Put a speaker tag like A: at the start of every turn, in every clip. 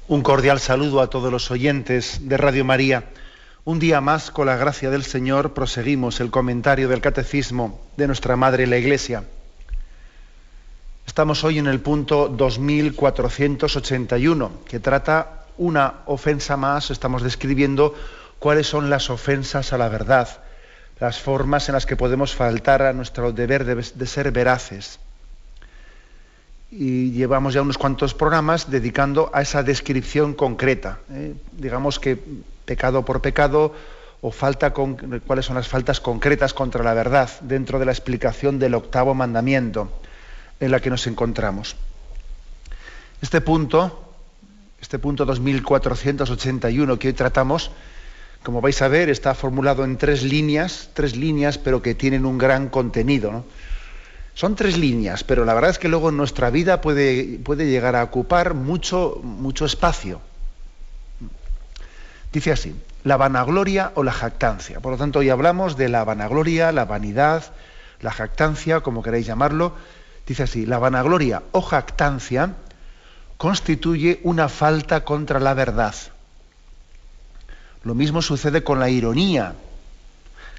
A: Un cordial saludo a todos los oyentes de Radio María. Un día más, con la gracia del Señor, proseguimos el comentario del Catecismo de nuestra Madre la Iglesia. Estamos hoy en el punto 2481, que trata una ofensa más. Estamos describiendo cuáles son las ofensas a la verdad, las formas en las que podemos faltar a nuestro deber de ser veraces. Y llevamos ya unos cuantos programas dedicando a esa descripción concreta. Digamos que pecado por pecado, o cuáles son las faltas concretas contra la verdad dentro de la explicación del octavo mandamiento en la que nos encontramos. Este punto 2481 que hoy tratamos, como vais a ver, está formulado en tres líneas, pero que tienen un gran contenido, ¿no? Son tres líneas, pero la verdad es que luego en nuestra vida puede llegar a ocupar mucho espacio. Dice así: la vanagloria o la jactancia. Por lo tanto, hoy hablamos de la vanagloria, la vanidad, la jactancia, como queráis llamarlo. Dice así: la vanagloria o jactancia constituye una falta contra la verdad. Lo mismo sucede con la ironía,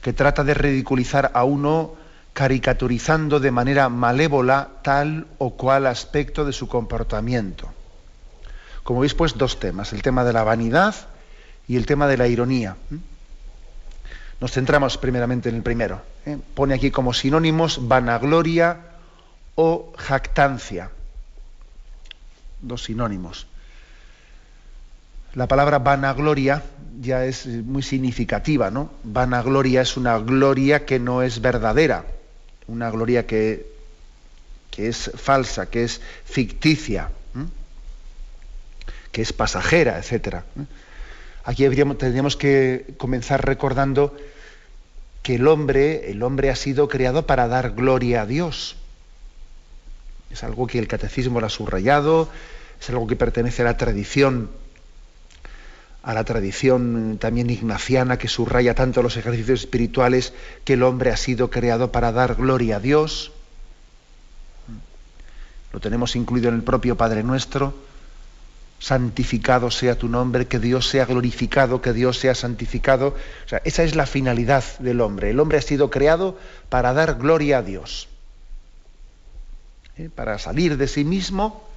A: que trata de ridiculizar a uno caricaturizando de manera malévola tal o cual aspecto de su comportamiento. Como veis, pues, dos temas: el tema de la vanidad y el tema de la ironía. Nos centramos primeramente en el primero. Pone aquí como sinónimos vanagloria o jactancia. Dos sinónimos. La palabra vanagloria ya es muy significativa, ¿no? Vanagloria es una gloria que no es verdadera, una gloria que es falsa, que es ficticia, que es pasajera, etcétera. Aquí tendríamos que comenzar recordando que el hombre ha sido creado para dar gloria a Dios. Es algo que el Catecismo lo ha subrayado, es algo que pertenece a la tradición también ignaciana, que subraya tanto los ejercicios espirituales, que el hombre ha sido creado para dar gloria a Dios. Lo tenemos incluido en el propio Padre Nuestro: santificado sea tu nombre, que Dios sea glorificado, que Dios sea santificado. O sea, esa es la finalidad del hombre. El hombre ha sido creado para dar gloria a Dios, para salir de sí mismo,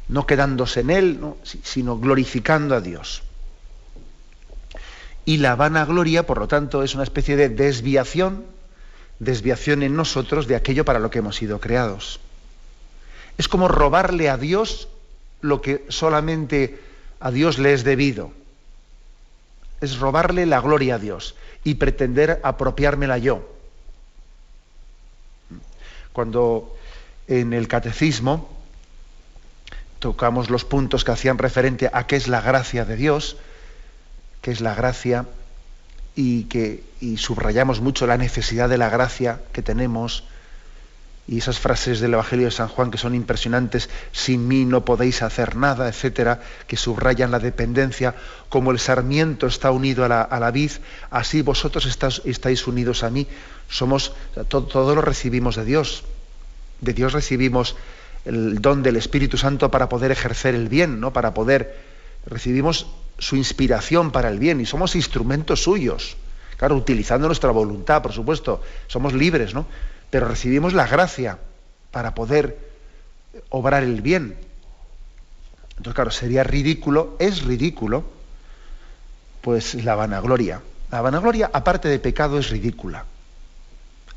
A: no quedándose en él, ¿no?, sino glorificando a Dios. Y la vanagloria, por lo tanto, es una especie de desviación en nosotros de aquello para lo que hemos sido creados. Es como robarle a Dios lo que solamente a Dios le es debido. Es robarle la gloria a Dios y pretender apropiármela yo. Cuando en el Catecismo tocamos los puntos que hacían referente a qué es la gracia de Dios, qué es la gracia, y subrayamos mucho la necesidad de la gracia que tenemos, y esas frases del Evangelio de San Juan que son impresionantes: sin mí no podéis hacer nada, etcétera, que subrayan la dependencia. Como el sarmiento está unido a la vid, así vosotros estáis unidos a mí. Todo lo recibimos de Dios. De Dios recibimos el don del Espíritu Santo para poder ejercer el bien, ¿no? Recibimos su inspiración para el bien, y somos instrumentos suyos. Claro, utilizando nuestra voluntad, por supuesto, somos libres, ¿no? Pero recibimos la gracia para poder obrar el bien. Entonces, claro, es ridículo, pues, la vanagloria. La vanagloria, aparte de pecado, es ridícula.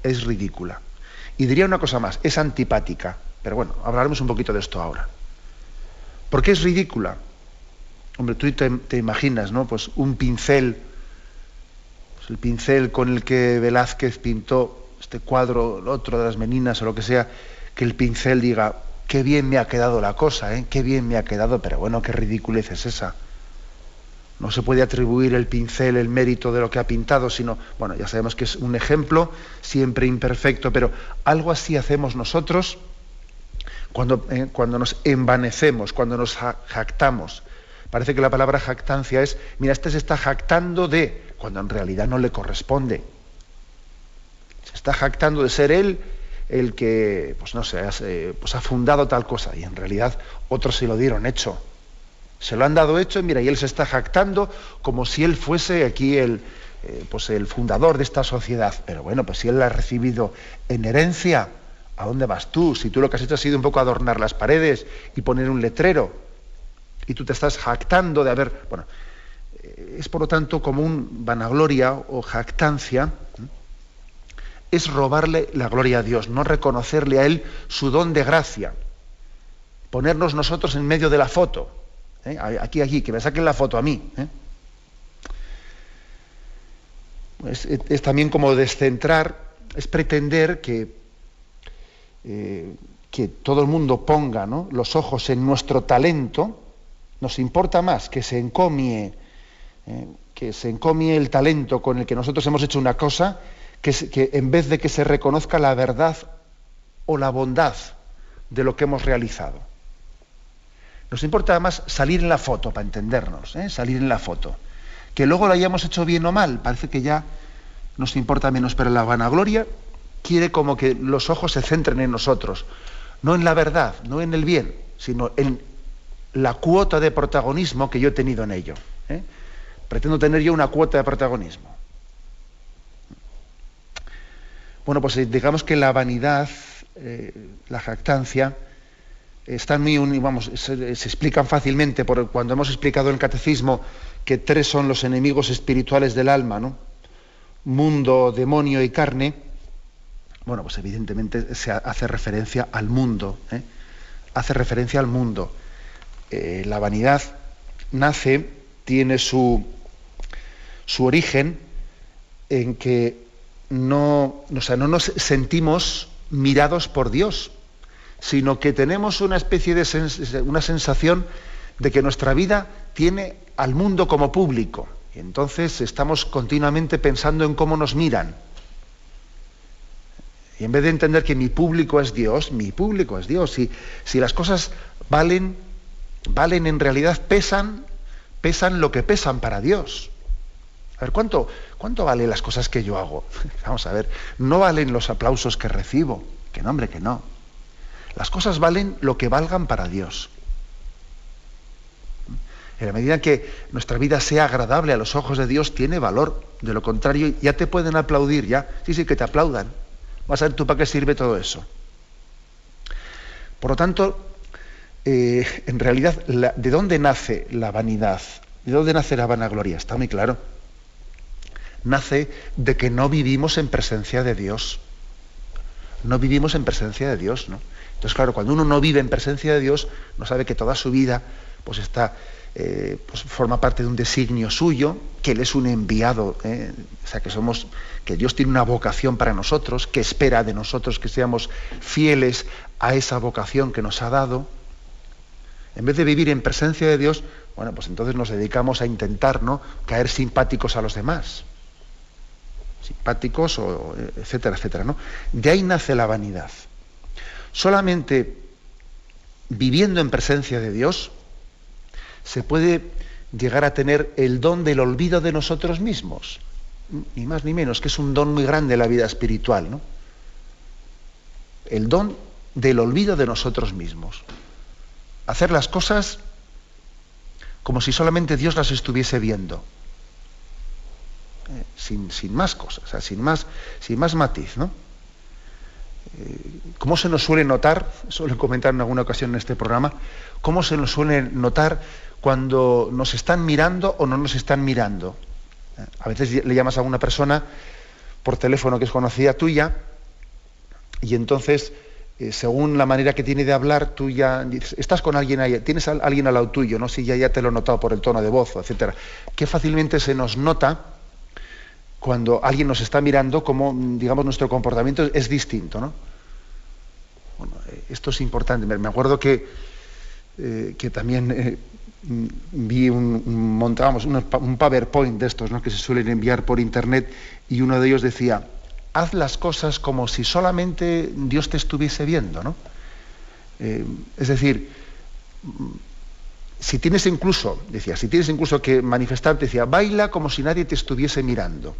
A: Es ridícula. Y diría una cosa más: es antipática. Pero bueno, hablaremos un poquito de esto ahora. ¿Por qué es ridícula? Hombre, tú te imaginas, ¿no? Pues un pincel, pues el pincel con el que Velázquez pintó este cuadro, el otro de las Meninas o lo que sea, que el pincel diga: qué bien me ha quedado la cosa, qué bien me ha quedado. Pero bueno, qué ridiculez es esa. No se puede atribuir el pincel el mérito de lo que ha pintado, sino, bueno, ya sabemos que es un ejemplo siempre imperfecto, pero algo así hacemos nosotros cuando nos envanecemos, cuando nos jactamos. Parece que la palabra jactancia es: mira, este se está jactando de, cuando en realidad no le corresponde. Se está jactando de ser él el que, pues no sé, pues ha fundado tal cosa, y en realidad otros se lo dieron hecho. Se lo han dado hecho, mira, y él se está jactando como si él fuese aquí el fundador de esta sociedad. Pero bueno, pues si él la ha recibido en herencia, ¿a dónde vas tú? Si tú lo que has hecho ha sido un poco adornar las paredes y poner un letrero, y tú te estás jactando de haber... Bueno, es por lo tanto como un vanagloria o jactancia, es robarle la gloria a Dios, no reconocerle a Él su don de gracia, ponernos nosotros en medio de la foto, aquí, que me saquen la foto a mí. Es también como descentrar, es pretender que todo el mundo ponga, ¿no?, los ojos en nuestro talento. Nos importa más que se encomie el talento con el que nosotros hemos hecho una cosa, que en vez de que se reconozca la verdad o la bondad de lo que hemos realizado. Nos importa más salir en la foto, para entendernos, salir en la foto. Que luego lo hayamos hecho bien o mal, parece que ya nos importa menos, pero la vanagloria quiere como que los ojos se centren en nosotros, no en la verdad, no en el bien, sino en la cuota de protagonismo que yo he tenido en ello. Pretendo tener yo una cuota de protagonismo. Bueno, pues digamos que la vanidad, la jactancia, están muy se explican fácilmente cuando hemos explicado en el catecismo que 3 son los enemigos espirituales del alma, ¿no? Mundo, demonio y carne. Bueno, pues evidentemente se hace referencia al mundo, hace referencia al mundo. La vanidad tiene su origen en que no nos sentimos mirados por Dios, sino que tenemos una especie de una sensación de que nuestra vida tiene al mundo como público. Y entonces estamos continuamente pensando en cómo nos miran. Y en vez de entender que mi público es Dios. Si las cosas valen en realidad, pesan lo que pesan para Dios. A ver, ¿cuánto valen las cosas que yo hago? Vamos a ver, no valen los aplausos que recibo. Que no, hombre, que no. Las cosas valen lo que valgan para Dios. En la medida en que nuestra vida sea agradable a los ojos de Dios, tiene valor. De lo contrario, ya te pueden aplaudir, ya. Sí, que te aplaudan. Vas a ver tú para qué sirve todo eso. Por lo tanto, en realidad, ¿de dónde nace la vanidad? ¿De dónde nace la vanagloria? Está muy claro. Nace de que no vivimos en presencia de Dios. No vivimos en presencia de Dios, ¿no? Entonces, claro, cuando uno no vive en presencia de Dios, no sabe que toda su vida pues forma parte de un designio suyo, que Él es un enviado, o sea, que Dios tiene una vocación para nosotros, que espera de nosotros que seamos fieles a esa vocación que nos ha dado. En vez de vivir en presencia de Dios, bueno, pues entonces nos dedicamos a intentar, ¿no?, caer simpáticos a los demás. Simpáticos, etcétera, etcétera, ¿no? De ahí nace la vanidad. Solamente viviendo en presencia de Dios se puede llegar a tener el don del olvido de nosotros mismos, ni más ni menos, que es un don muy grande en la vida espiritual, ¿no? El don del olvido de nosotros mismos. Hacer las cosas como si solamente Dios las estuviese viendo. Sin más cosas, o sea, sin más matiz, ¿no? ¿Cómo se nos suele notar? Suelo comentar en alguna ocasión en este programa, ¿cómo se nos suele notar cuando nos están mirando o no nos están mirando? A veces le llamas a una persona por teléfono que es conocida tuya y entonces, según la manera que tiene de hablar, tú ya dices, estás con alguien ahí, tienes a alguien al lado tuyo, ¿no? Si ya te lo he notado por el tono de voz, etcétera. Qué fácilmente se nos nota cuando alguien nos está mirando, como, digamos, nuestro comportamiento es distinto, ¿no? Bueno, esto es importante. Me acuerdo que también vi un PowerPoint de estos, ¿no?, que se suelen enviar por internet, y uno de ellos decía: haz las cosas como si solamente Dios te estuviese viendo, ¿no? Es decir, si tienes incluso que manifestarte, decía, baila como si nadie te estuviese mirando.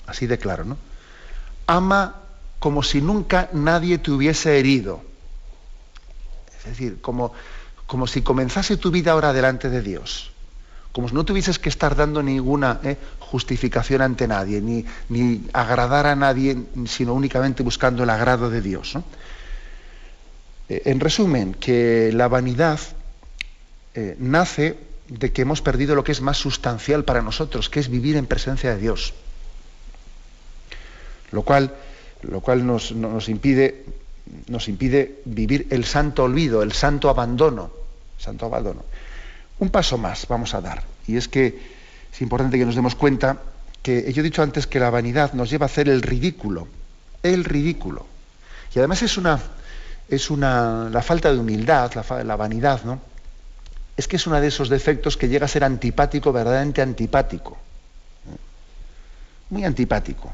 A: Así de claro, ¿no? Ama como si nunca nadie te hubiese herido. Es decir, como como si comenzase tu vida ahora delante de Dios, como si no tuvieses que estar dando ninguna justificación ante nadie, ni agradar a nadie, sino únicamente buscando el agrado de Dios, ¿no? En resumen, que la vanidad nace de que hemos perdido lo que es más sustancial para nosotros, que es vivir en presencia de Dios. Lo cual nos impide vivir el santo olvido, el santo abandono. Un paso más vamos a dar, y es que es importante que nos demos cuenta que yo he dicho antes que la vanidad nos lleva a hacer el ridículo, y además la falta de humildad, la vanidad, ¿no? Es que es uno de esos defectos que llega a ser antipático, verdaderamente antipático, muy antipático.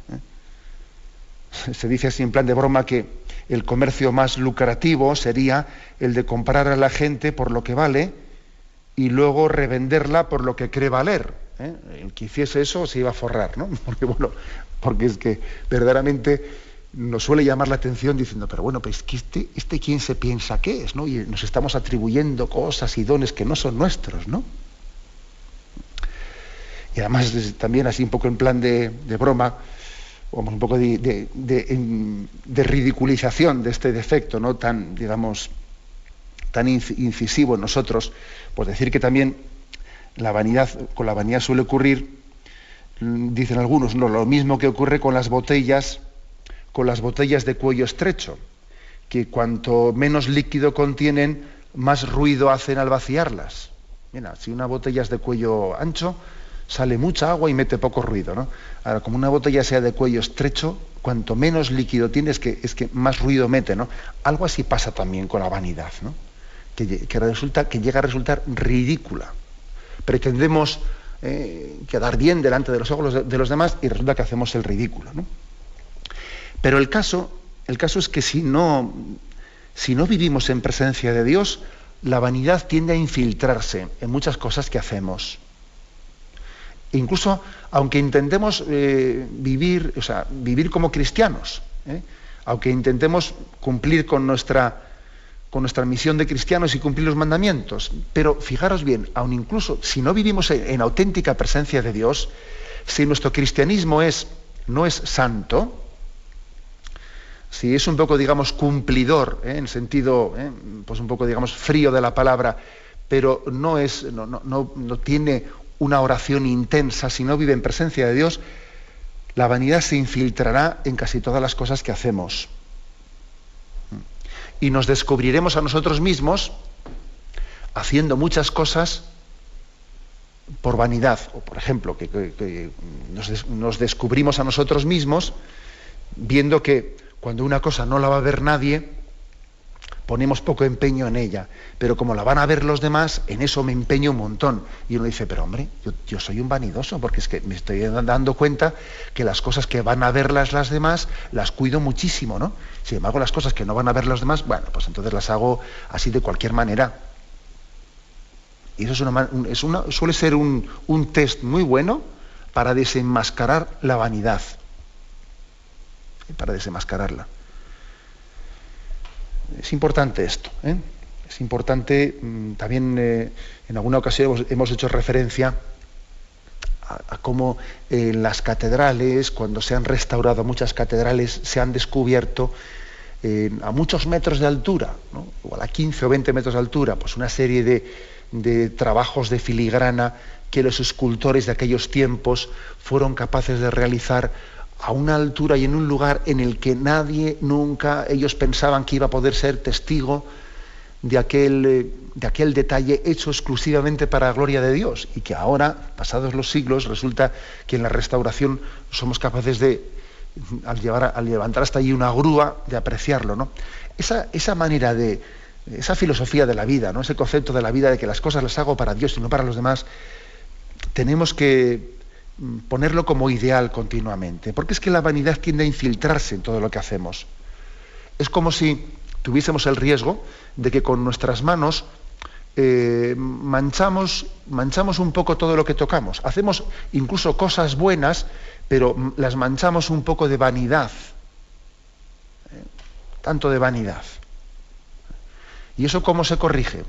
A: Se dice así en plan de broma que el comercio más lucrativo sería el de comprar a la gente por lo que vale y luego revenderla por lo que cree valer. El que hiciese eso se iba a forrar, ¿no? Porque es que verdaderamente nos suele llamar la atención diciendo, pero bueno, pues este quién se piensa que es, ¿no? Y nos estamos atribuyendo cosas y dones que no son nuestros, ¿no? Y además también así un poco en plan de broma, vamos, un poco de ridiculización de este defecto, ¿no? Tan, digamos, tan incisivo en nosotros, pues decir que también con la vanidad suele ocurrir, dicen algunos, no, lo mismo que ocurre con las botellas de cuello estrecho, que cuanto menos líquido contienen, más ruido hacen al vaciarlas. Mira, si una botella es de cuello ancho, sale mucha agua y mete poco ruido, ¿no? Ahora, como una botella sea de cuello estrecho, cuanto menos líquido tiene, es que más ruido mete, ¿no? Algo así pasa también con la vanidad, ¿no? Que llega a resultar ridícula. Pretendemos quedar bien delante de los ojos de los demás y resulta que hacemos el ridículo, ¿no? Pero el caso es que si no vivimos en presencia de Dios, la vanidad tiende a infiltrarse en muchas cosas que hacemos. Incluso aunque intentemos vivir como cristianos, aunque intentemos cumplir con nuestra misión de cristianos y cumplir los mandamientos, pero fijaros bien, aun incluso si no vivimos en auténtica presencia de Dios, si nuestro cristianismo no es santo, si es un poco, digamos, cumplidor, en sentido, pues un poco, digamos, frío de la palabra, pero no tiene una oración intensa, si no vive en presencia de Dios, la vanidad se infiltrará en casi todas las cosas que hacemos. Y nos descubriremos a nosotros mismos haciendo muchas cosas por vanidad. O, por ejemplo, que nos descubrimos a nosotros mismos viendo que cuando una cosa no la va a ver nadie, ponemos poco empeño en ella, pero como la van a ver los demás, en eso me empeño un montón. Y uno dice, pero hombre, yo soy un vanidoso, porque es que me estoy dando cuenta que las cosas que van a verlas las demás, las cuido muchísimo, ¿no? Sin embargo, las cosas que no van a ver los demás, bueno, pues entonces las hago así de cualquier manera. Y eso suele ser un test muy bueno para desenmascarar la vanidad. Para desenmascararla. Es importante esto, ¿eh? Es importante, también en alguna ocasión hemos hecho referencia a cómo en las catedrales, cuando se han restaurado muchas catedrales, se han descubierto a muchos metros de altura, ¿no? Igual a 15 o 20 metros de altura, pues una serie de trabajos de filigrana que los escultores de aquellos tiempos fueron capaces de realizar a una altura y en un lugar en el que nadie nunca, ellos pensaban que iba a poder ser testigo de aquel detalle hecho exclusivamente para la gloria de Dios, y que ahora, pasados los siglos, resulta que en la restauración somos capaces de, al levantar hasta allí una grúa, de apreciarlo, ¿no? Esa manera esa filosofía de la vida, ¿no? Ese concepto de la vida de que las cosas las hago para Dios y no para los demás, tenemos que ponerlo como ideal continuamente, porque es que la vanidad tiende a infiltrarse en todo lo que hacemos. Es como si tuviésemos el riesgo de que con nuestras manos manchamos un poco todo lo que tocamos. Hacemos incluso cosas buenas, pero las manchamos un poco de vanidad, tanto de vanidad. ¿Y eso cómo se corrige?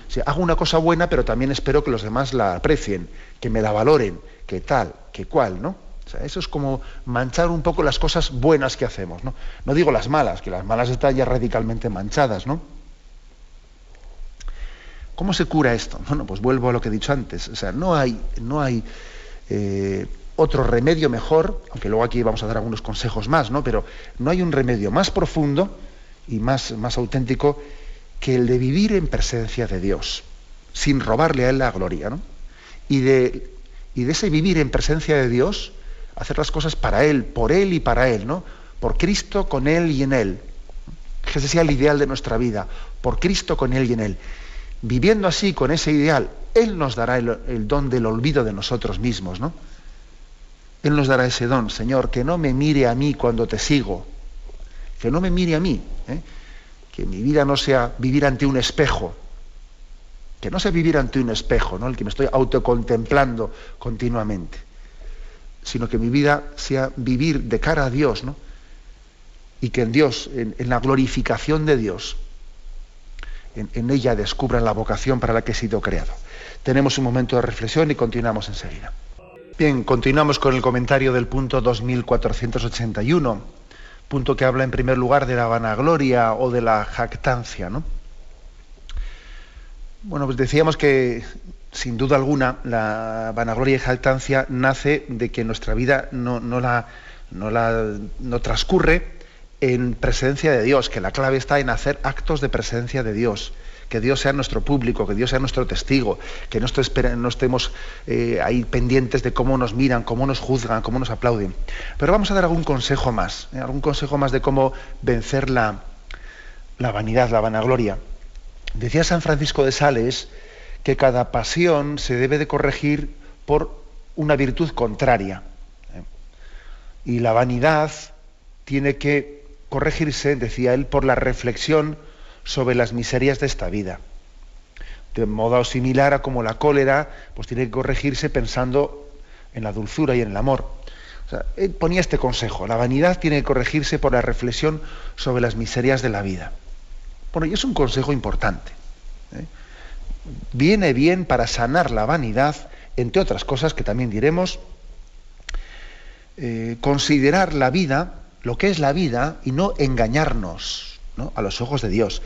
A: Si hago una cosa buena, pero también espero que los demás la aprecien, que me la valoren, que tal, que cual, ¿no? O sea, eso es como manchar un poco las cosas buenas que hacemos, ¿no? No digo las malas, que las malas están ya radicalmente manchadas, ¿no? ¿Cómo se cura esto? Bueno, pues vuelvo a lo que he dicho antes. O sea, no hay otro remedio mejor, aunque luego aquí vamos a dar algunos consejos más, ¿no? Pero no hay un remedio más profundo y más auténtico que el de vivir en presencia de Dios, sin robarle a Él la gloria, ¿no? Y de ese vivir en presencia de Dios, hacer las cosas para Él, por Él y para Él, ¿no? Por Cristo, con Él y en Él. Que ese sea el ideal de nuestra vida, por Cristo, con Él y en Él. Viviendo así, con ese ideal, Él nos dará el don del olvido de nosotros mismos, ¿no? Él nos dará ese don, Señor, que no me mire a mí cuando te sigo, que no me mire a mí, que mi vida no sea vivir ante un espejo, que no sea vivir ante un espejo, ¿no? El que me estoy autocontemplando continuamente, sino que mi vida sea vivir de cara a Dios, ¿no? Y que en Dios, en la glorificación de Dios, en ella descubran la vocación para la que he sido creado. Tenemos un momento de reflexión y continuamos enseguida. Bien, continuamos con el comentario del punto 2481, punto que habla en primer lugar de la vanagloria o de la jactancia, ¿no? Bueno, pues decíamos que sin duda alguna la vanagloria y jactancia nace de que nuestra vida no transcurre en presencia de Dios, que la clave está en hacer actos de presencia de Dios, que Dios sea nuestro público, que Dios sea nuestro testigo, que no estemos ahí pendientes de cómo nos miran, cómo nos juzgan, cómo nos aplauden. Pero vamos a dar algún consejo más de cómo vencer la vanidad, la vanagloria. Decía San Francisco de Sales que cada pasión se debe de corregir por una virtud contraria. Y la vanidad tiene que corregirse, decía él, por la reflexión sobre las miserias de esta vida. De modo similar a como la cólera, pues tiene que corregirse pensando en la dulzura y en el amor. O sea, él ponía este consejo: la vanidad tiene que corregirse por la reflexión sobre las miserias de la vida. Bueno, y es un consejo importante. Viene bien para sanar la vanidad, entre otras cosas que también diremos, considerar la vida, lo que es la vida, y no engañarnos, ¿no?, a los ojos de Dios.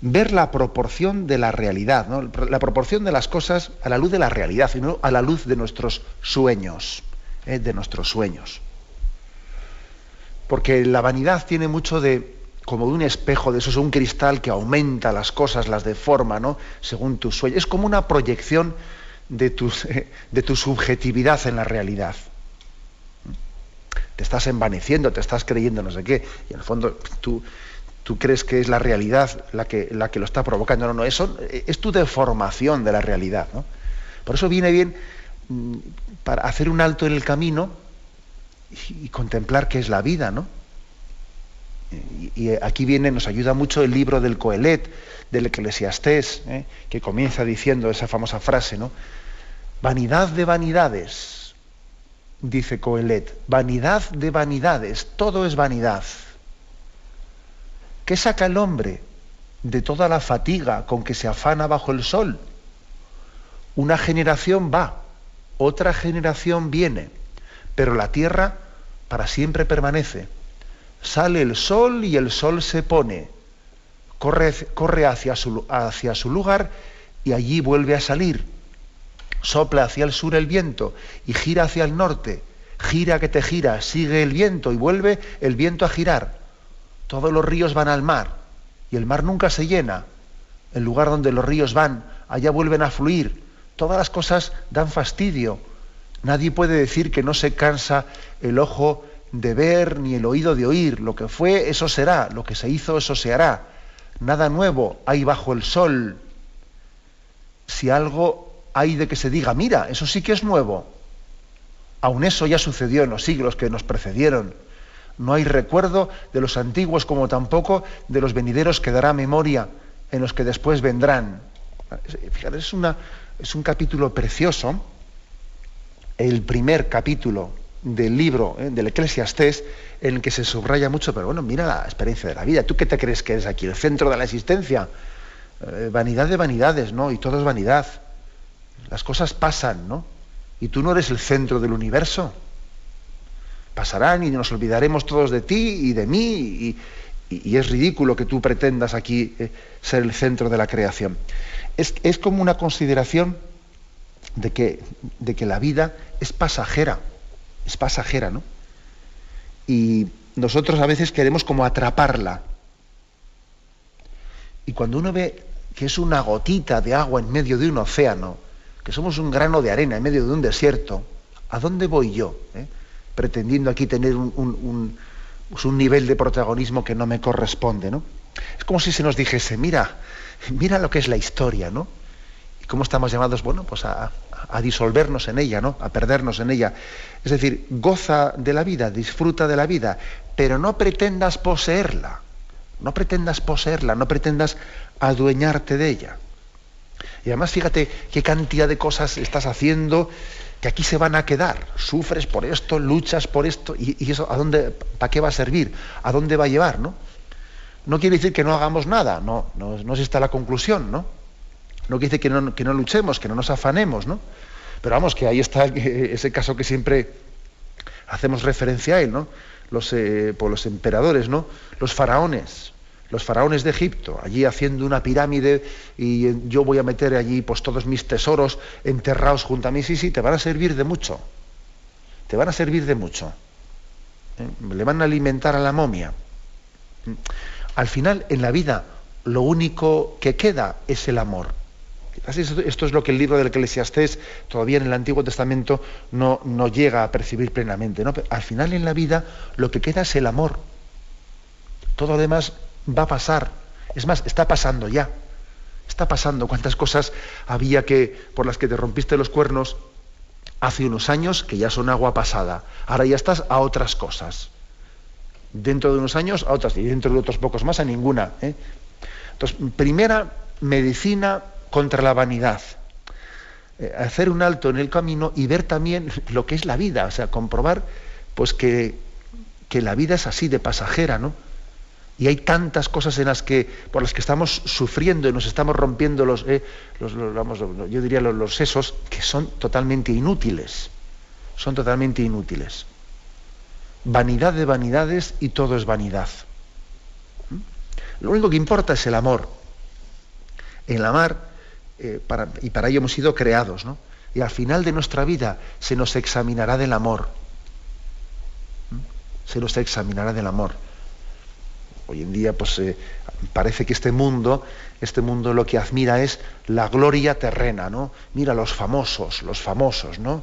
A: Ver la proporción de la realidad, ¿no?, la proporción de las cosas a la luz de la realidad y no a la luz de nuestros sueños, Porque la vanidad tiene mucho como de un espejo, de eso es un cristal que aumenta las cosas, las deforma, ¿no?, según tus sueños. Es como una proyección de tu subjetividad en la realidad. Te estás envaneciendo, te estás creyendo no sé qué, y en el fondo tú crees que es la realidad la que lo está provocando. No, eso es tu deformación de la realidad, ¿no? Por eso viene bien para hacer un alto en el camino y contemplar qué es la vida, ¿no? Y aquí nos ayuda mucho el libro del Coelet, del Eclesiastés, que comienza diciendo esa famosa frase, ¿no? Vanidad de vanidades, dice Coelet, vanidad de vanidades, todo es vanidad. ¿Qué saca el hombre de toda la fatiga con que se afana bajo el sol? Una generación va, otra generación viene, pero la tierra para siempre permanece. Sale el sol y el sol se pone, corre hacia su lugar y allí vuelve a salir. Sopla hacia el sur el viento y gira hacia el norte. Gira que te gira, sigue el viento y vuelve el viento a girar. Todos los ríos van al mar y el mar nunca se llena. El lugar donde los ríos van, allá vuelven a fluir. Todas las cosas dan fastidio. Nadie puede decir que no se cansa el ojo de ver ni el oído de oír. Lo que fue, eso será. Lo que se hizo, eso se hará. Nada nuevo hay bajo el sol. Si algo hay de que se diga, mira, eso sí que es nuevo. Aun eso ya sucedió en los siglos que nos precedieron. No hay recuerdo de los antiguos como tampoco de los venideros quedará memoria en los que después vendrán. Fíjate, es un capítulo precioso, el primer capítulo del libro del Eclesiastés, en el que se subraya mucho, pero bueno, mira la experiencia de la vida. ¿Tú qué te crees que eres aquí? ¿El centro de la existencia? Vanidad de vanidades, ¿no? Y todo es vanidad. Las cosas pasan, ¿no? Y tú no eres el centro del universo. Pasarán y nos olvidaremos todos de ti y de mí, y es ridículo que tú pretendas aquí ser el centro de la creación. Es como una consideración de que la vida es pasajera, ¿no? Y nosotros a veces queremos como atraparla. Y cuando uno ve que es una gotita de agua en medio de un océano, que somos un grano de arena en medio de un desierto, ¿a dónde voy yo? Pretendiendo aquí tener un nivel de protagonismo que no me corresponde, ¿no? Es como si se nos dijese, mira lo que es la historia, ¿no? Y cómo estamos llamados, bueno, pues a disolvernos en ella, ¿no? A perdernos en ella. Es decir, goza de la vida, disfruta de la vida, pero no pretendas poseerla, no pretendas adueñarte de ella. Y además fíjate qué cantidad de cosas estás haciendo que aquí se van a quedar. Sufres por esto, luchas por esto, y eso ¿para qué va a servir? ¿A dónde va a llevar, no? No quiere decir que no hagamos nada, no es esta la conclusión, ¿no? No quiere decir que no luchemos, que no nos afanemos, ¿no? Pero vamos, que ahí está ese caso que siempre hacemos referencia a él, ¿no? Por los emperadores, ¿no? Los faraones de Egipto, allí haciendo una pirámide, y yo voy a meter allí pues todos mis tesoros enterrados junto a mí. Sí, te van a servir de mucho. Le van a alimentar a la momia. Al final, en la vida, lo único que queda es el amor. Esto es lo que el libro del Eclesiastés, todavía en el Antiguo Testamento, no llega a percibir plenamente, ¿no? Pero al final, en la vida, lo que queda es el amor. Todo lo demás va a pasar. Es más, está pasando ya. Está pasando. ¿Cuántas cosas había por las que te rompiste los cuernos hace unos años que ya son agua pasada? Ahora ya estás a otras cosas. Dentro de unos años a otras, y dentro de otros pocos más a ninguna. Entonces, primera medicina contra la vanidad. Hacer un alto en el camino y ver también lo que es la vida, o sea, comprobar pues que la vida es así de pasajera, ¿no? Y hay tantas cosas por las que estamos sufriendo y nos estamos rompiendo los sesos, que son totalmente inútiles. Vanidad de vanidades y todo es vanidad. Lo único que importa es el amor. El amar, para ello hemos sido creados, ¿no? Y al final de nuestra vida se nos examinará del amor. Hoy en día, pues parece que este mundo lo que admira es la gloria terrena, ¿no? Mira los famosos, ¿no?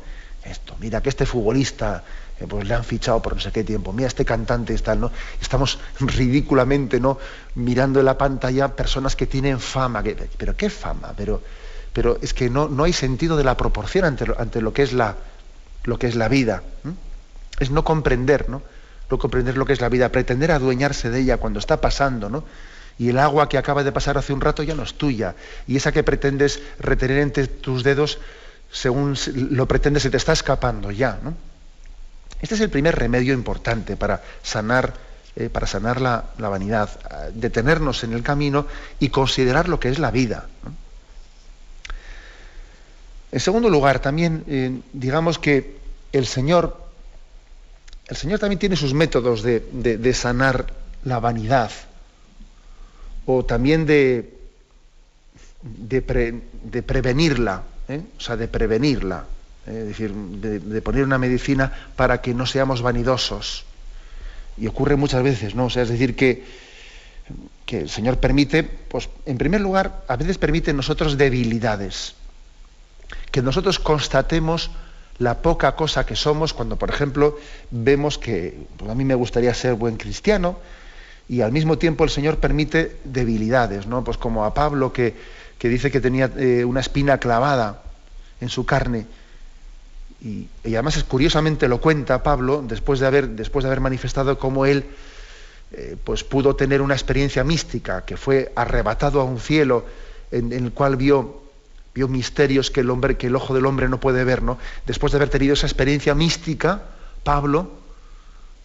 A: Mira que este futbolista pues le han fichado por no sé qué tiempo, mira este cantante y tal, ¿no? Estamos ridículamente, ¿no?, mirando en la pantalla personas que tienen fama, pero qué fama, pero es que no hay sentido de la proporción ante lo que es la vida. Es no comprender lo que es la vida, pretender adueñarse de ella cuando está pasando, ¿no? Y el agua que acaba de pasar hace un rato ya no es tuya, y esa que pretendes retener entre tus dedos, según lo pretendes, se te está escapando ya, ¿no? Este es el primer remedio importante para sanar la vanidad, detenernos en el camino y considerar lo que es la vida, ¿no? En segundo lugar, también digamos que el Señor también tiene sus métodos de sanar la vanidad, o también de prevenirla, o sea, de prevenirla, es decir, de poner una medicina para que no seamos vanidosos. Y ocurre muchas veces, ¿no? O sea, es decir, que el Señor permite, pues, en primer lugar, a veces permite en nosotros debilidades, que nosotros constatemos la poca cosa que somos cuando, por ejemplo, vemos que pues a mí me gustaría ser buen cristiano, y al mismo tiempo el Señor permite debilidades, ¿no? Pues como a Pablo, que dice que tenía una espina clavada en su carne, y además curiosamente lo cuenta Pablo después de haber manifestado cómo él pues pudo tener una experiencia mística, que fue arrebatado a un cielo en el cual vio misterios que el ojo del hombre no puede ver, ¿no? Después de haber tenido esa experiencia mística, Pablo,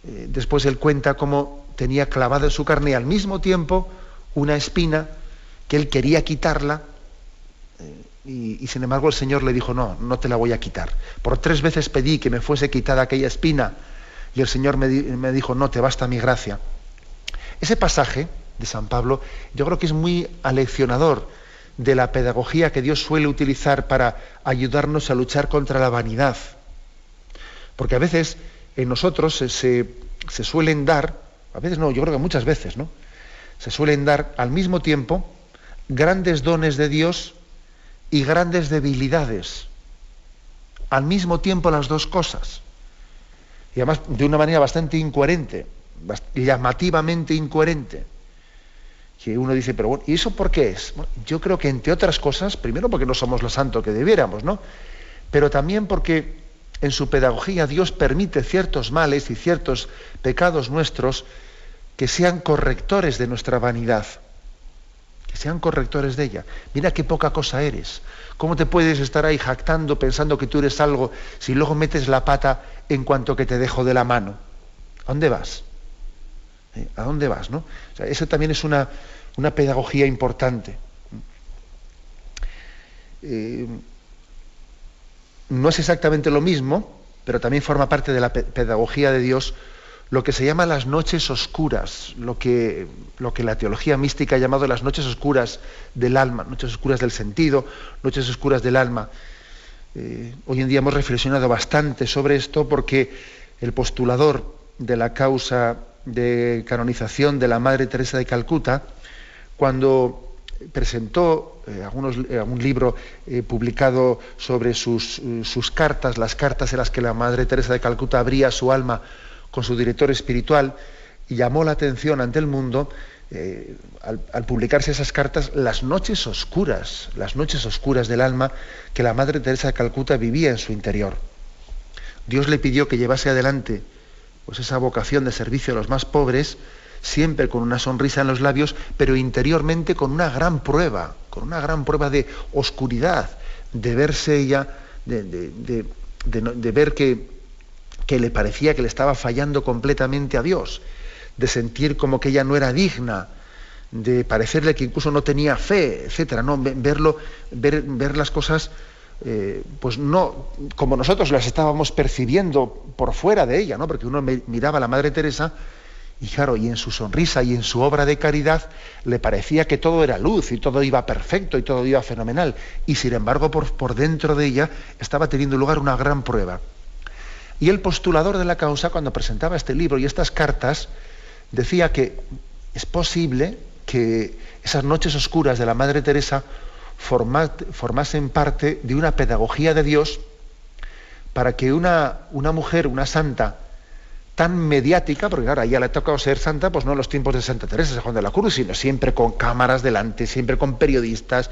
A: después él cuenta cómo tenía clavada en su carne y al mismo tiempo una espina que él quería quitarla, y sin embargo el Señor le dijo, no, no te la voy a quitar. Por 3 veces pedí que me fuese quitada aquella espina, y el Señor me dijo, no, te basta mi gracia. Ese pasaje de San Pablo yo creo que es muy aleccionador de la pedagogía que Dios suele utilizar para ayudarnos a luchar contra la vanidad. Porque a veces en nosotros se suelen dar, a veces no, yo creo que muchas veces, ¿no? Se suelen dar al mismo tiempo grandes dones de Dios y grandes debilidades. Al mismo tiempo las dos cosas. Y además de una manera bastante incoherente, llamativamente incoherente. Que uno dice, pero bueno, ¿y eso por qué es? Bueno, yo creo que entre otras cosas, primero porque no somos lo santo que debiéramos, ¿no? Pero también porque en su pedagogía Dios permite ciertos males y ciertos pecados nuestros que sean correctores de nuestra vanidad, que sean correctores de ella. Mira qué poca cosa eres. ¿Cómo te puedes estar ahí jactando pensando que tú eres algo si luego metes la pata en cuanto que te dejo de la mano? ¿A dónde vas? ¿A dónde vas, no? O sea, eso también es una pedagogía importante. No es exactamente lo mismo, pero también forma parte de la pedagogía de Dios, lo que se llama las noches oscuras, lo que la teología mística ha llamado las noches oscuras del alma, noches oscuras del sentido, noches oscuras del alma. Hoy en día hemos reflexionado bastante sobre esto porque el postulador de la causa de canonización de la Madre Teresa de Calcuta, cuando presentó algún libro publicado sobre sus cartas, las cartas en las que la Madre Teresa de Calcuta abría su alma con su director espiritual, y llamó la atención ante el mundo, al publicarse esas cartas, las noches oscuras del alma que la Madre Teresa de Calcuta vivía en su interior. Dios le pidió que llevase adelante pues esa vocación de servicio a los más pobres, siempre con una sonrisa en los labios, pero interiormente con una gran prueba de oscuridad, de verse ella, de ver que le parecía que le estaba fallando completamente a Dios, de sentir como que ella no era digna, de parecerle que incluso no tenía fe, etcétera, ¿no? Ver las cosas pues no como nosotros las estábamos percibiendo por fuera de ella, ¿no? Porque uno miraba a la Madre Teresa y claro, y en su sonrisa y en su obra de caridad le parecía que todo era luz y todo iba perfecto y todo iba fenomenal, y sin embargo por dentro de ella estaba teniendo lugar una gran prueba. Y el postulador de la causa, cuando presentaba este libro y estas cartas, decía que es posible que esas noches oscuras de la Madre Teresa formasen parte de una pedagogía de Dios para que una mujer, una santa tan mediática, porque ahora ya le ha tocado ser santa, pues no en los tiempos de Santa Teresa de Juan de la Cruz, sino siempre con cámaras delante, siempre con periodistas,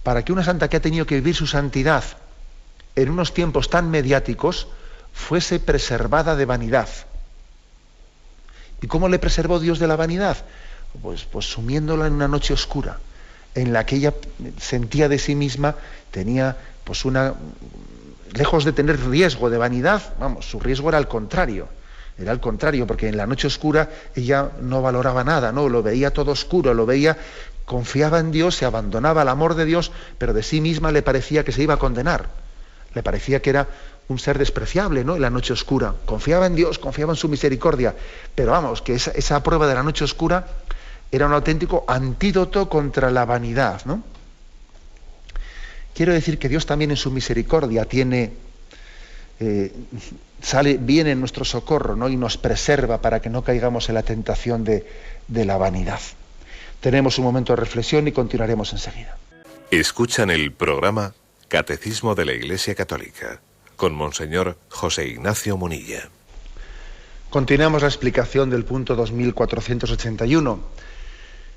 A: para que una santa que ha tenido que vivir su santidad en unos tiempos tan mediáticos fuese preservada de vanidad. ¿Y cómo le preservó Dios de la vanidad? Pues sumiéndola en una noche oscura, en la que ella sentía de sí misma, tenía pues lejos de tener riesgo de vanidad, su riesgo era al contrario, porque en la noche oscura ella no valoraba nada, ¿no? Lo veía todo oscuro, confiaba en Dios, se abandonaba al amor de Dios, pero de sí misma le parecía que se iba a condenar, le parecía que era un ser despreciable, ¿no? En la noche oscura, confiaba en Dios, confiaba en su misericordia, pero que esa prueba de la noche oscura era un auténtico antídoto contra la vanidad, ¿no? Quiero decir que Dios también en su misericordia viene en nuestro socorro, ¿no? Y nos preserva para que no caigamos en la tentación de la vanidad. Tenemos un momento de reflexión y continuaremos enseguida.
B: Escuchan el programa Catecismo de la Iglesia Católica con Monseñor José Ignacio Munilla.
A: Continuamos la explicación del punto 2481.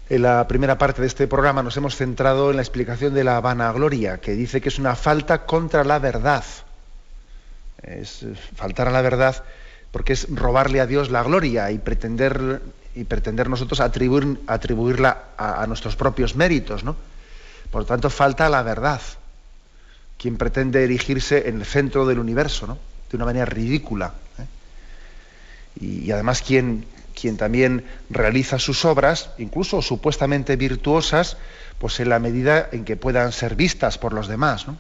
A: En la primera parte de este programa nos hemos centrado en la explicación de la vanagloria, que dice que es una falta contra la verdad. Es faltar a la verdad porque es robarle a Dios la gloria y pretender nosotros atribuirla a nuestros propios méritos, ¿no? Por lo tanto, falta a la verdad. Quien pretende erigirse en el centro del universo, ¿no? De una manera ridícula, ¿eh? Y además quien quien también realiza sus obras, incluso supuestamente virtuosas, pues en la medida en que puedan ser vistas por los demás, ¿no?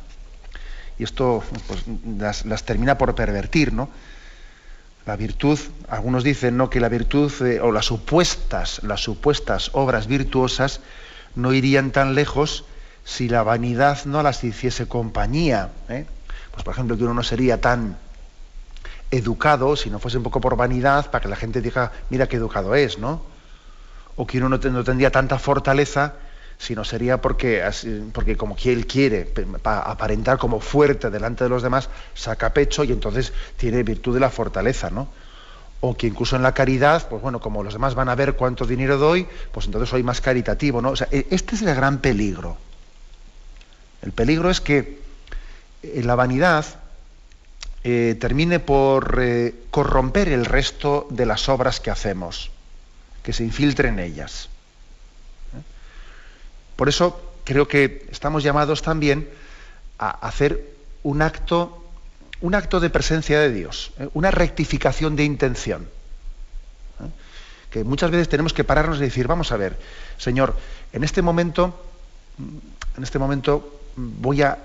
A: Y esto pues, las termina por pervertir, ¿no? La virtud, algunos dicen, ¿no?, que la virtud o las supuestas obras virtuosas no irían tan lejos si la vanidad no las hiciese compañía, ¿eh? Pues por ejemplo, que uno no sería tan educado si no fuese un poco por vanidad, para que la gente diga, mira qué educado es, ¿no? O que uno no tendría tanta fortaleza si no sería porque como que él quiere, para aparentar como fuerte delante de los demás, saca pecho y entonces tiene virtud de la fortaleza, ¿no? O que incluso en la caridad, pues bueno, como los demás van a ver cuánto dinero doy, pues entonces soy más caritativo, ¿no? O sea, este es el gran peligro. El peligro es que la vanidad termine por corromper el resto de las obras que hacemos, que se infiltre en ellas. Por eso creo que estamos llamados también a hacer un acto de presencia de Dios, una rectificación de intención. Que muchas veces tenemos que pararnos y decir, vamos a ver, Señor, en este momento voy a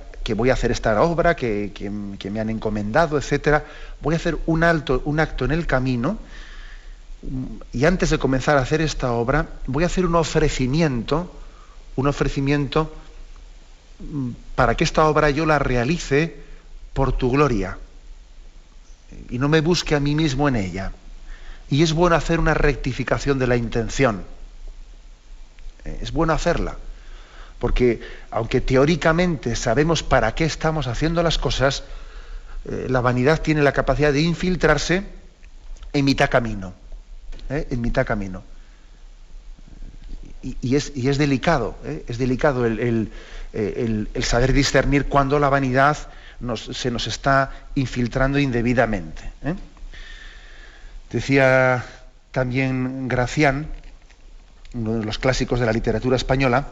A: hacer esta obra que me han encomendado, etcétera. Voy a hacer un acto en el camino, y antes de comenzar a hacer esta obra, voy a hacer un ofrecimiento para que esta obra yo la realice por tu gloria y no me busque a mí mismo en ella. Y es bueno hacer una rectificación de la intención. Es bueno hacerla, porque aunque teóricamente sabemos para qué estamos haciendo las cosas, la vanidad tiene la capacidad de infiltrarse en mitad camino. En mitad camino. Y es delicado, es delicado el saber discernir cuándo la vanidad se nos está infiltrando indebidamente. Decía también Gracián, uno de los clásicos de la literatura española,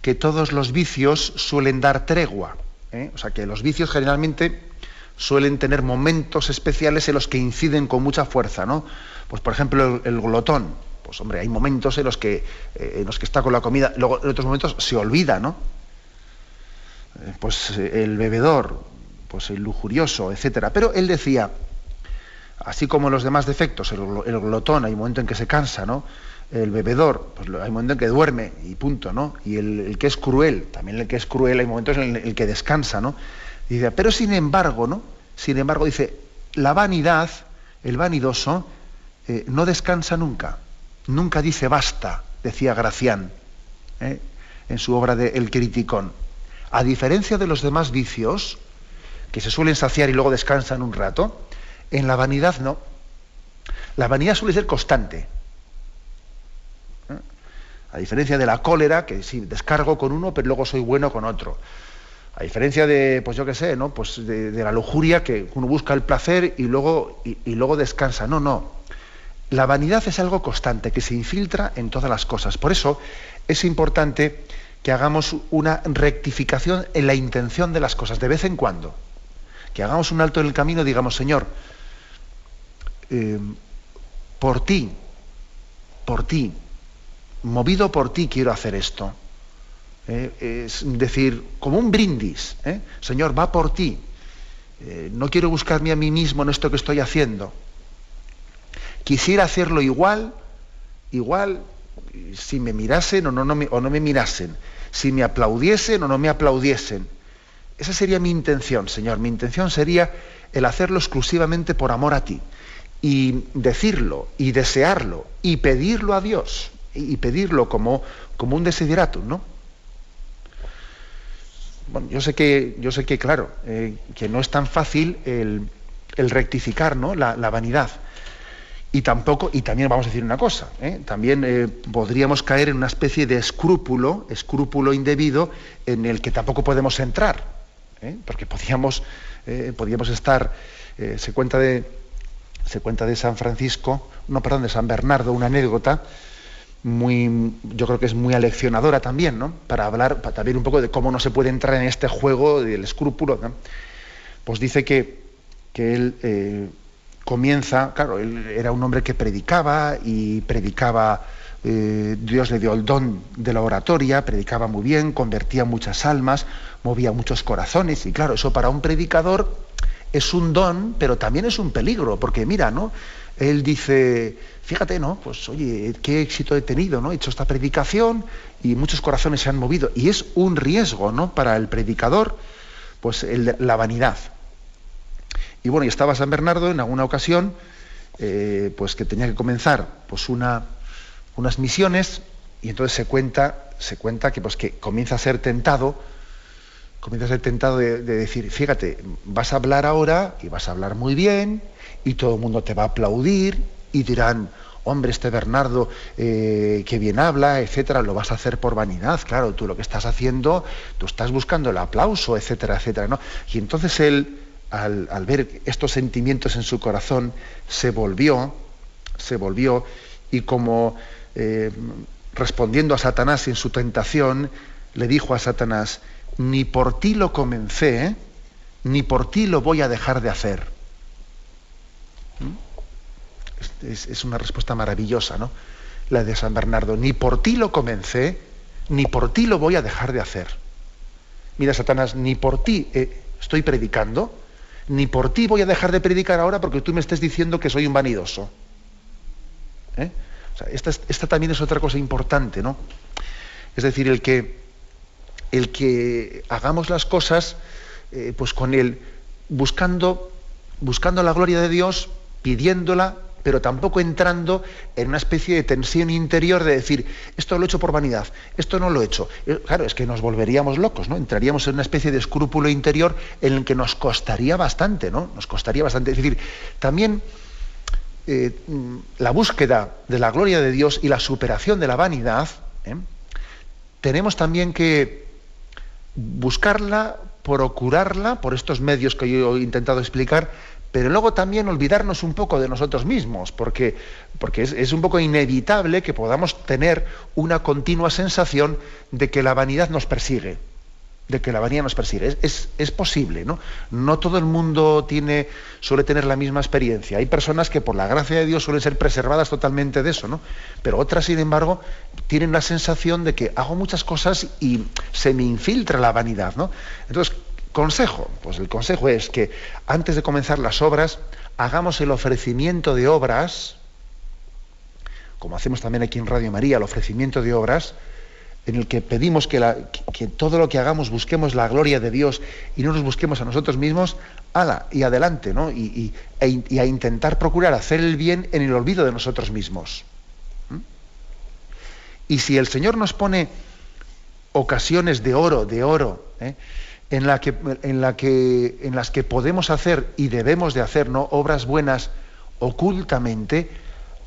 A: que todos los vicios suelen dar tregua. O sea, que los vicios generalmente suelen tener momentos especiales en los que inciden con mucha fuerza, ¿no? Pues por ejemplo el glotón. Pues hombre, hay momentos en los que está con la comida, luego en otros momentos se olvida, ¿no? Pues el bebedor, pues el lujurioso, etcétera. Pero él decía, así como los demás defectos, el glotón hay un momento en que se cansa, ¿no? El bebedor, pues hay un momento en que duerme y punto, ¿no? Y el que es cruel, también el que es cruel hay momentos en el que descansa, ¿no? Y dice, pero sin embargo, ¿no? Sin embargo, dice, la vanidad, el vanidoso, no descansa nunca. Nunca dice basta, decía Gracián, en su obra de El Criticón. A diferencia de los demás vicios, que se suelen saciar y luego descansan un rato, en la vanidad no. La vanidad suele ser constante. A diferencia de la cólera, que sí, descargo con uno, pero luego soy bueno con otro. A diferencia de, pues yo qué sé, ¿no? Pues de la lujuria, que uno busca el placer y luego descansa. No. La vanidad es algo constante, que se infiltra en todas las cosas. Por eso es importante que hagamos una rectificación en la intención de las cosas, de vez en cuando. Que hagamos un alto en el camino y digamos, Señor, por ti, movido por ti quiero hacer esto. Es decir, como un brindis, Señor, va por ti. No quiero buscarme a mí mismo en esto que estoy haciendo. Quisiera hacerlo igual, si me mirasen o no me mirasen, si me aplaudiesen o no me aplaudiesen. Esa sería mi intención, Señor. Mi intención sería el hacerlo exclusivamente por amor a ti. Y decirlo, y desearlo, y pedirlo a Dios, y pedirlo como un desideratum, ¿no? Bueno, yo sé que claro, que no es tan fácil el rectificar, ¿no?, la vanidad. Y también vamos a decir una cosa, también podríamos caer en una especie de escrúpulo indebido en el que tampoco podemos entrar, porque podríamos estar, se cuenta de San Francisco, de San Bernardo, una anécdota yo creo que es muy aleccionadora también, ¿no? Para también un poco de cómo no se puede entrar en este juego del escrúpulo, ¿no? Pues dice que él comienza, claro, él era un hombre que predicaba y predicaba, Dios le dio el don de la oratoria, predicaba muy bien, convertía muchas almas, movía muchos corazones, y claro, eso para un predicador es un don, pero también es un peligro, porque mira, ¿no? Él dice, fíjate, ¿no? Pues oye, qué éxito he tenido, ¿no? He hecho esta predicación y muchos corazones se han movido, y es un riesgo, ¿no? Para el predicador, pues la vanidad. Y bueno, y estaba San Bernardo en alguna ocasión, pues que tenía que comenzar pues unas misiones, y entonces se cuenta que pues que comienza a ser tentado de decir, fíjate, vas a hablar ahora y vas a hablar muy bien y todo el mundo te va a aplaudir y dirán, hombre, este Bernardo, qué bien habla, etcétera, lo vas a hacer por vanidad, claro, tú lo que estás haciendo, tú estás buscando el aplauso, etcétera, etcétera, ¿no? Y entonces él, al ver estos sentimientos en su corazón, se volvió y como respondiendo a Satanás en su tentación, le dijo a Satanás, ni por ti lo comencé, ni por ti lo voy a dejar de hacer. Es una respuesta maravillosa, ¿no? La de San Bernardo, ni por ti lo comencé, ni por ti lo voy a dejar de hacer. Mira, Satanás, ni por ti estoy predicando, ni por ti voy a dejar de predicar ahora porque tú me estés diciendo que soy un vanidoso. O sea, esta también es otra cosa importante, ¿no? Es decir, el que hagamos las cosas pues con él, buscando la gloria de Dios, pidiéndola, pero tampoco entrando en una especie de tensión interior de decir, esto lo he hecho por vanidad, esto no lo he hecho. Claro, es que nos volveríamos locos, ¿no? Entraríamos en una especie de escrúpulo interior en el que nos costaría bastante, ¿no? Nos costaría bastante. Es decir, también la búsqueda de la gloria de Dios y la superación de la vanidad, tenemos también que buscarla, procurarla, por estos medios que yo he intentado explicar, pero luego también olvidarnos un poco de nosotros mismos, porque es un poco inevitable que podamos tener una continua sensación de que la vanidad nos persigue. Es posible, ¿no? No todo el mundo suele tener la misma experiencia. Hay personas que por la gracia de Dios suelen ser preservadas totalmente de eso, ¿no? Pero otras, sin embargo, tienen la sensación de que hago muchas cosas y se me infiltra la vanidad, ¿no? Entonces, consejo, pues el consejo es que antes de comenzar las obras, hagamos el ofrecimiento de obras, como hacemos también aquí en Radio María, el ofrecimiento de obras, en el que pedimos que todo lo que hagamos busquemos la gloria de Dios y no nos busquemos a nosotros mismos, ¡hala! Y adelante, ¿no? Y a intentar procurar hacer el bien en el olvido de nosotros mismos. Y si el Señor nos pone ocasiones de oro, en las que podemos hacer y debemos de hacer, ¿no?, obras buenas ocultamente,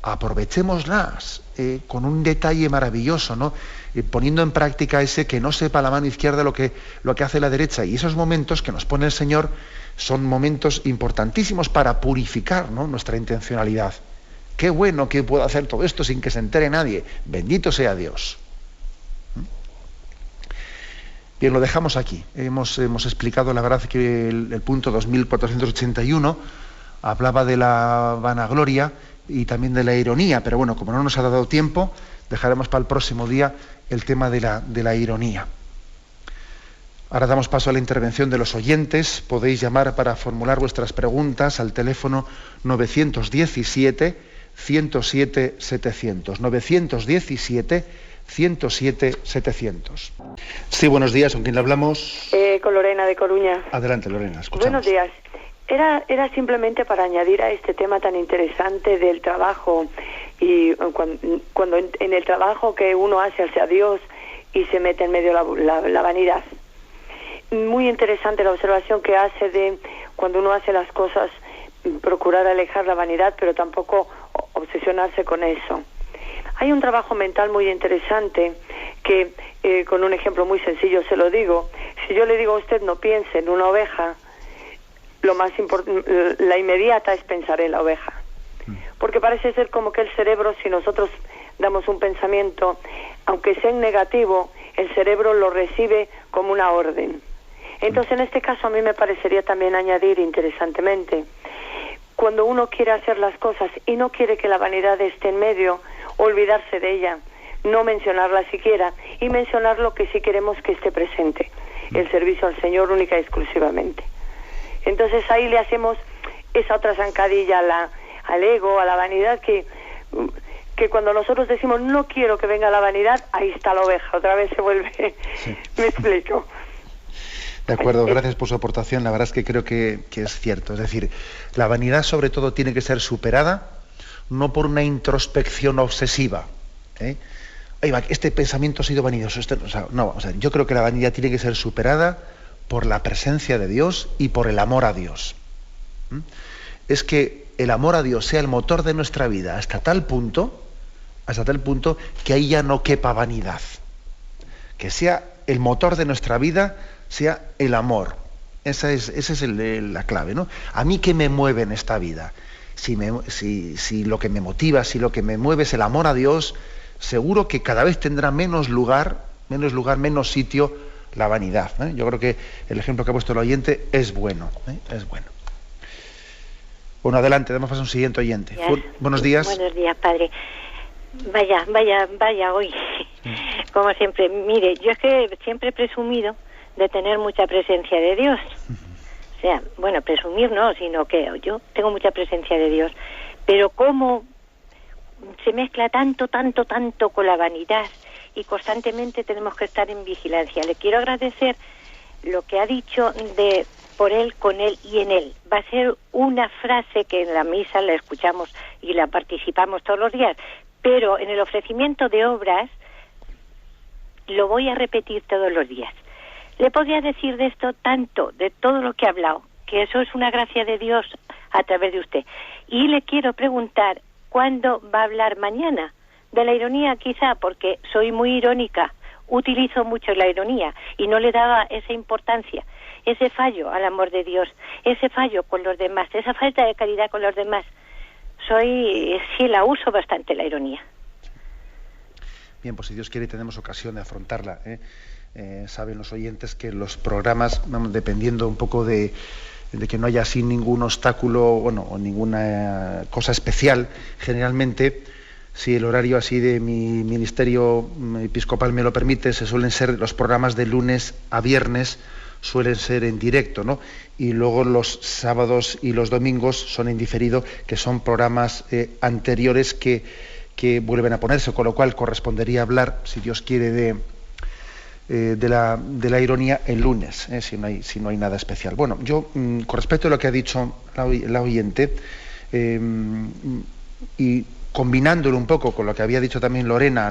A: aprovechémoslas con un detalle maravilloso, ¿no? Poniendo en práctica ese que no sepa la mano izquierda lo que hace la derecha. Y esos momentos que nos pone el Señor son momentos importantísimos para purificar, ¿no?, nuestra intencionalidad. Qué bueno que puedo hacer todo esto sin que se entere nadie. Bendito sea Dios. Bien, lo dejamos aquí. Hemos explicado, la verdad, que el punto 2481 hablaba de la vanagloria y también de la ironía, pero bueno, como no nos ha dado tiempo, dejaremos para el próximo día el tema de la ironía. Ahora damos paso a la intervención de los oyentes. Podéis llamar para formular vuestras preguntas al teléfono 917-107-700. 917-107-700. Sí, buenos días. ¿Con quién le hablamos?
C: Con Lorena de Coruña.
A: Adelante, Lorena, escuchamos.
C: Buenos días. Era simplemente para añadir a este tema tan interesante del trabajo y cuando en el trabajo que uno hace hacia Dios y se mete en medio la vanidad. Muy interesante la observación que hace de cuando uno hace las cosas, procurar alejar la vanidad, pero tampoco obsesionarse con eso. Hay un trabajo mental muy interesante que, con un ejemplo muy sencillo se lo digo. Si yo le digo a usted no piense en una oveja, lo más importante, la inmediata es pensar en la oveja. Porque parece ser como que el cerebro, si nosotros damos un pensamiento, aunque sea en negativo, el cerebro lo recibe como una orden. Entonces, en este caso, a mí me parecería también añadir, interesantemente, cuando uno quiere hacer las cosas y no quiere que la vanidad esté en medio, olvidarse de ella, no mencionarla siquiera, y mencionar lo que sí queremos que esté presente, el servicio al Señor única y exclusivamente. Entonces ahí le hacemos esa otra zancadilla al ego, a la vanidad, que cuando nosotros decimos no quiero que venga la vanidad, ahí está la oveja, otra vez se vuelve. Sí. Me explico.
A: De acuerdo, gracias por su aportación. La verdad es que creo que es cierto. Es decir, la vanidad sobre todo tiene que ser superada no por una introspección obsesiva. Ahí va, este pensamiento ha sido vanidoso. Yo creo que la vanidad tiene que ser superada por la presencia de Dios y por el amor a Dios. Es que el amor a Dios sea el motor de nuestra vida hasta tal punto que ahí ya no quepa vanidad. Que sea el motor de nuestra vida, sea el amor. Esa es la clave, ¿no? A mí, ¿qué me mueve en esta vida? Si lo que me motiva, si lo que me mueve es el amor a Dios, seguro que cada vez tendrá menos lugar, menos sitio la vanidad. Yo creo que el ejemplo que ha puesto el oyente es bueno. Es bueno. Bueno, adelante, damos paso a un siguiente oyente. Buenos días.
D: Buenos días, padre. Vaya hoy. Como siempre, mire, yo es que siempre he presumido de tener mucha presencia de Dios. O sea, bueno, presumir no, sino que yo tengo mucha presencia de Dios. Pero cómo se mezcla tanto con la vanidad, y constantemente tenemos que estar en vigilancia. Le quiero agradecer lo que ha dicho de por Él, con Él y en Él. Va a ser una frase que en la misa la escuchamos y la participamos todos los días, pero en el ofrecimiento de obras lo voy a repetir todos los días. Le podría decir de esto tanto, de todo lo que ha hablado, que eso es una gracia de Dios a través de usted. Y le quiero preguntar, ¿cuándo va a hablar mañana? De la ironía quizá, porque soy muy irónica, utilizo mucho la ironía y no le daba esa importancia, ese fallo al amor de Dios, ese fallo con los demás, esa falta de caridad con los demás. Sí la uso bastante, la ironía.
A: Bien, pues si Dios quiere tenemos ocasión de afrontarla. Saben los oyentes que los programas, dependiendo un poco de que no haya así ningún obstáculo, o ninguna cosa especial, generalmente, si el horario así de mi ministerio episcopal me lo permite, se suelen ser los programas de lunes a viernes, suelen ser en directo, ¿no? Y luego los sábados y los domingos son en diferido, que son programas anteriores que vuelven a ponerse, con lo cual correspondería hablar, si Dios quiere, de la ironía el lunes, si no hay nada especial. Bueno, yo, con respecto a lo que ha dicho la oyente, y combinándolo un poco con lo que había dicho también Lorena,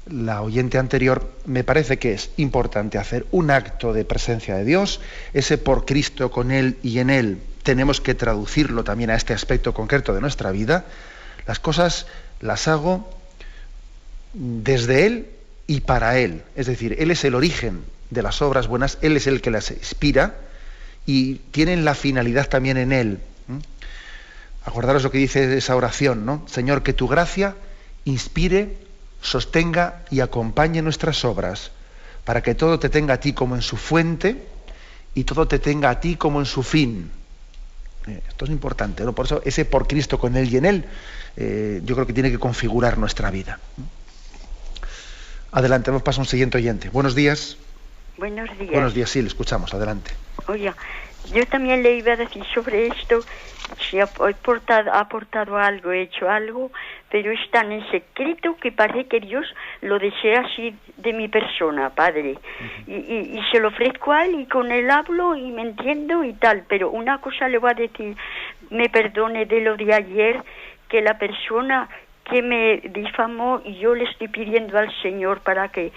A: la oyente anterior, me parece que es importante hacer un acto de presencia de Dios, ese por Cristo, con Él y en Él. Tenemos que traducirlo también a este aspecto concreto de nuestra vida. Las cosas las hago desde Él y para Él. Es decir, Él es el origen de las obras buenas, Él es el que las inspira y tienen la finalidad también en Él. Acordaros lo que dice esa oración, ¿no? Señor, que tu gracia inspire, sostenga y acompañe nuestras obras, para que todo te tenga a ti como en su fuente y todo te tenga a ti como en su fin. Esto es importante, ¿no? Por eso ese por Cristo, con Él y en Él, yo creo que tiene que configurar nuestra vida. Adelante, vamos a un siguiente oyente. Buenos días.
E: Buenos días.
A: Buenos días, sí, le escuchamos, adelante.
E: Oiga, yo también le iba a decir sobre esto, si ha aportado algo, he hecho algo, pero es tan en secreto que parece que Dios lo desea así de mi persona, Padre. Y se lo ofrezco a Él y con Él hablo y me entiendo y tal, pero una cosa le voy a decir, me perdone de lo de ayer, que la persona que me difamó, y yo le estoy pidiendo al Señor para que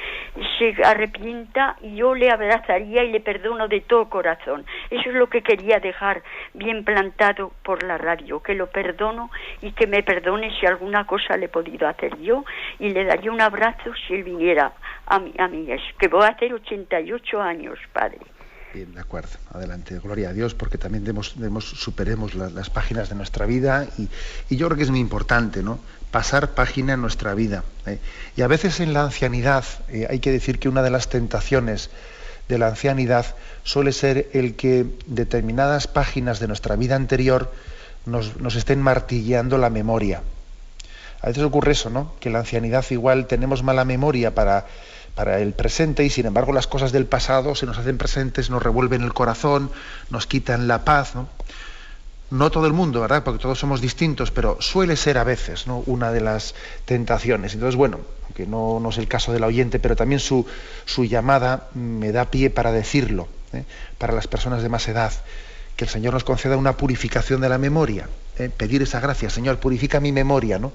E: se arrepienta, y yo le abrazaría y le perdono de todo corazón. Eso es lo que quería dejar bien plantado por la radio, que lo perdono y que me perdone si alguna cosa le he podido hacer yo, y le daría un abrazo si él viniera a mí, es que voy a hacer 88 años, Padre.
A: Bien, de acuerdo, adelante, gloria a Dios, porque también superemos las páginas de nuestra vida, y yo creo que es muy importante, ¿no?, pasar página en nuestra vida. Y a veces en la ancianidad, hay que decir que una de las tentaciones de la ancianidad suele ser el que determinadas páginas de nuestra vida anterior nos estén martilleando la memoria. A veces ocurre eso, ¿no? Que en la ancianidad igual tenemos mala memoria para el presente y sin embargo las cosas del pasado se nos hacen presentes, nos revuelven el corazón, nos quitan la paz, ¿no? No todo el mundo, ¿verdad? Porque todos somos distintos, pero suele ser a veces, ¿no?, una de las tentaciones. Entonces, bueno, aunque no es el caso del oyente, pero también su llamada me da pie para decirlo, para las personas de más edad, que el Señor nos conceda una purificación de la memoria, pedir esa gracia, Señor, purifica mi memoria, ¿no?,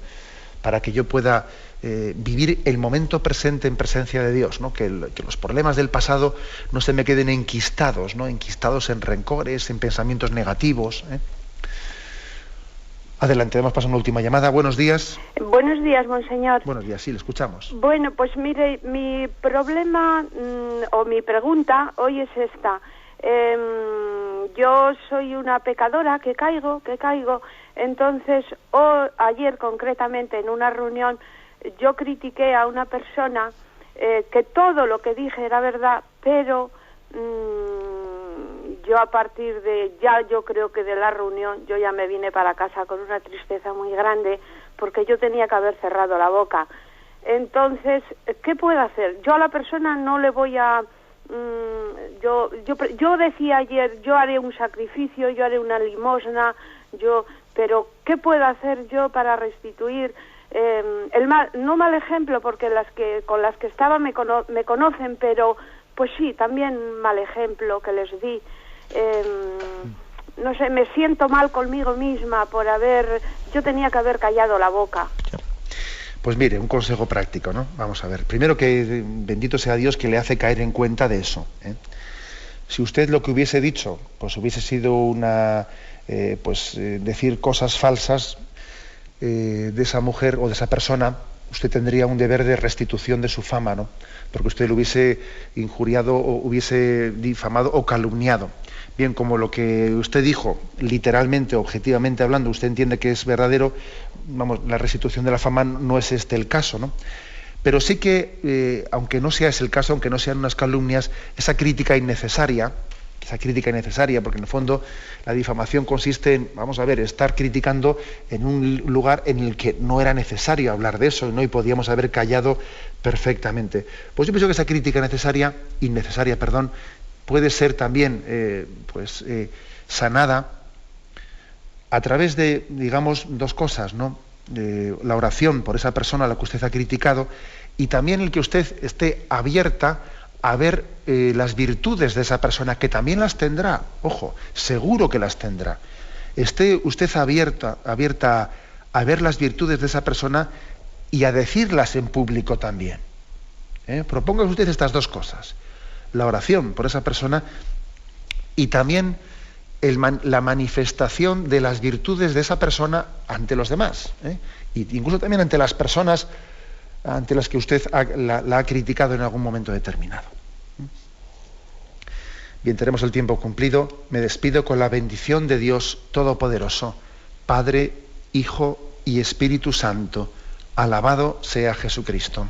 A: para que yo pueda vivir el momento presente en presencia de Dios, ¿no? Que los problemas del pasado no se me queden enquistados, ¿no?, enquistados en rencores, en pensamientos negativos. Adelante, vamos a pasar una última llamada. Buenos días.
C: Buenos días, monseñor.
A: Buenos días, sí, le escuchamos.
C: Bueno, pues mire, mi problema o mi pregunta hoy es esta. Yo soy una pecadora que caigo, entonces ayer concretamente en una reunión yo critiqué a una persona que todo lo que dije era verdad, pero yo a partir de yo creo que de la reunión yo ya me vine para casa con una tristeza muy grande porque yo tenía que haber cerrado la boca. Entonces, ¿qué puedo hacer? Yo a la persona no le voy a... Yo decía ayer, yo haré un sacrificio, yo haré una limosna, pero ¿qué puedo hacer yo para restituir no mal ejemplo? Porque con las que estaba me conocen, pero pues sí, también mal ejemplo que les di. No sé, me siento mal conmigo misma por yo tenía que haber callado la boca.
A: Pues mire, un consejo práctico, ¿no? Vamos a ver. Primero, que bendito sea Dios que le hace caer en cuenta de eso, ¿eh? Si usted lo que hubiese dicho, pues hubiese sido decir cosas falsas de esa mujer o de esa persona, usted tendría un deber de restitución de su fama, ¿no? Porque usted lo hubiese injuriado o hubiese difamado o calumniado. Bien, como lo que usted dijo, literalmente, objetivamente hablando, usted entiende que es verdadero, vamos, la restitución de la fama no es el caso, ¿no? Pero sí que, aunque no sea ese el caso, aunque no sean unas calumnias, esa crítica innecesaria, porque en el fondo la difamación consiste en, vamos a ver, estar criticando en un lugar en el que no era necesario hablar de eso, ¿no? Y podíamos haber callado perfectamente. Pues yo pienso que esa crítica innecesaria, puede ser también sanada a través de, digamos, dos cosas, ¿no? La oración por esa persona a la que usted ha criticado y también el que usted esté abierta a ver las virtudes de esa persona, que también las tendrá, ojo, seguro que las tendrá. Esté usted abierta a ver las virtudes de esa persona y a decirlas en público también. Proponga usted estas dos cosas: la oración por esa persona y también la manifestación de las virtudes de esa persona ante los demás, y incluso también ante las personas ante las que usted la ha criticado en algún momento determinado. Bien, tenemos el tiempo cumplido. Me despido con la bendición de Dios Todopoderoso, Padre, Hijo y Espíritu Santo. Alabado sea Jesucristo.